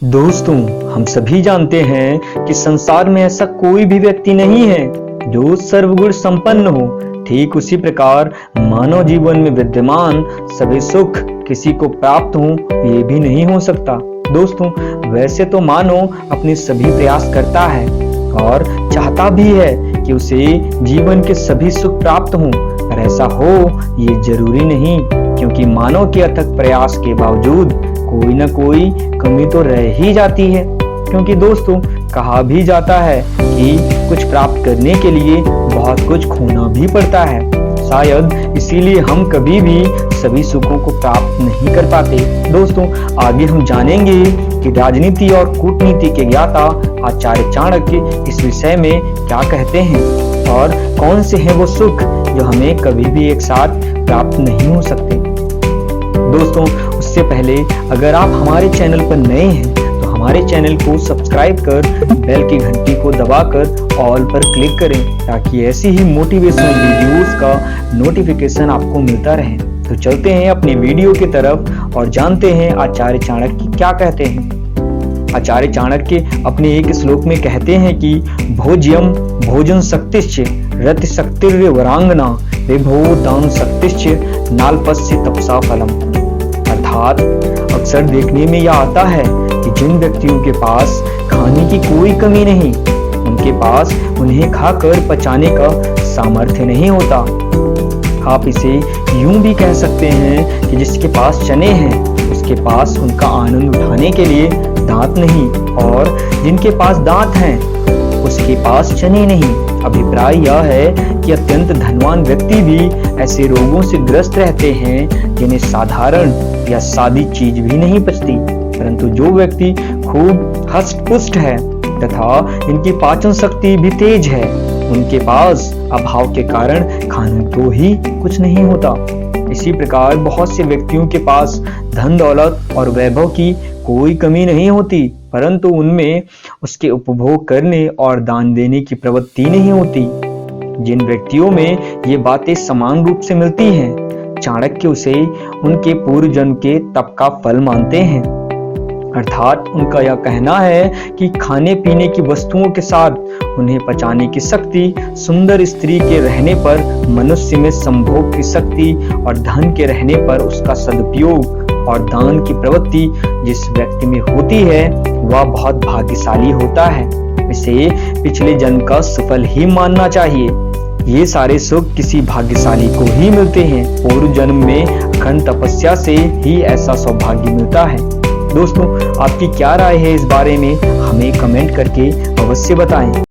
दोस्तों, हम सभी जानते हैं कि संसार में ऐसा कोई भी व्यक्ति नहीं है जो सर्वगुण संपन्न हो। ठीक उसी प्रकार मानव जीवन में विद्यमान सभी सुख किसी को प्राप्त हो ये भी नहीं हो सकता। दोस्तों, वैसे तो मानव अपने सभी प्रयास करता है और चाहता भी है कि उसे जीवन के सभी सुख प्राप्त हों, पर ऐसा हो ये जरूरी नहीं, क्योंकि मानव के अथक प्रयास के बावजूद कोई ना कोई कमी तो रह ही जाती है। क्योंकि दोस्तों, कहा भी जाता है कि कुछ प्राप्त करने के लिए बहुत कुछ खोना भी पड़ता है। शायद इसीलिए हम कभी भी सभी सुखों को प्राप्त नहीं कर पाते। दोस्तों, आगे हम जानेंगे कि राजनीति और कूटनीति के ज्ञाता आचार्य चाणक्य इस विषय में क्या कहते हैं और कौन से हैं वो सुख जो हमें कभी भी एक साथ प्राप्त नहीं हो सकते। दोस्तों, उससे पहले अगर आप हमारे चैनल पर नए हैं तो हमारे चैनल को सब्सक्राइब कर बेल की घंटी को दबाकर ऑल पर क्लिक करें, ताकि ऐसी ही मोटिवेशनल वीडियोस का नोटिफिकेशन आपको मिलता रहे। तो चलते हैं अपने वीडियो की तरफ और जानते हैं आचार्य चाणक्य क्या कहते हैं। आचार्य चाणक्य अपने एक श्लोक में कहते हैं कि भोज्यम भोजन शक्तिश्च रति शक्तिर्य वरांगना विभो दान शक्तिश्च नाल्पस्य तपसा फलम। अर्थात अक्सर देखने में यह आता है कि जिन व्यक्तियों के पास खाने की कोई कमी नहीं, उनके पास उन्हें खाकर पचाने का सामर्थ्य नहीं होता। आप इसे यूं भी कह सकते हैं कि जिसके पास चने हैं उसके पास उनका आनंद उठाने के लिए दांत नहीं, और जिनके पास दांत हैं उसके पास चने नहीं। अभिप्राय यह है कि अत्यंत धनवान व्यक्ति भी ऐसे रोगों से ग्रस्त रहते हैं जिन्हें साधारण या सादी चीज भी नहीं पचती, परंतु जो व्यक्ति खूब हष्ट पुष्ट है तथा इनकी पाचन शक्ति भी तेज है, उनके पास अभाव के कारण खाने को ही कुछ नहीं होता। इसी प्रकार बहुत से व्यक्तियों के पास धन दौलत और वैभव की कोई कमी नहीं होती, परंतु उनमें उसके उपभोग करने और दान देने की प्रवृत्ति नहीं होती। जिन व्यक्तियों में ये बातें समान रूप से मिलती हैं, चाणक्य उसे उनके पूर्व जन्म के तप का फल मानते हैं। अर्थात उनका यह कहना है कि खाने पीने की वस्तुओं के साथ उन्हें पचाने की शक्ति, सुंदर स्त्री के रहने पर मनुष्य में संभोग की शक्ति और धन के रहने पर उसका सदुपयोग और दान की प्रवृत्ति जिस व्यक्ति में होती है वह बहुत भाग्यशाली होता है। इसे पिछले जन्म का सफल ही मानना चाहिए। ये सारे सुख किसी भाग्यशाली को ही मिलते हैं। पूर्व जन्म में अखंड तपस्या से ही ऐसा सौभाग्य मिलता है। दोस्तों, आपकी क्या राय है इस बारे में हमें कमेंट करके अवश्य बताएं।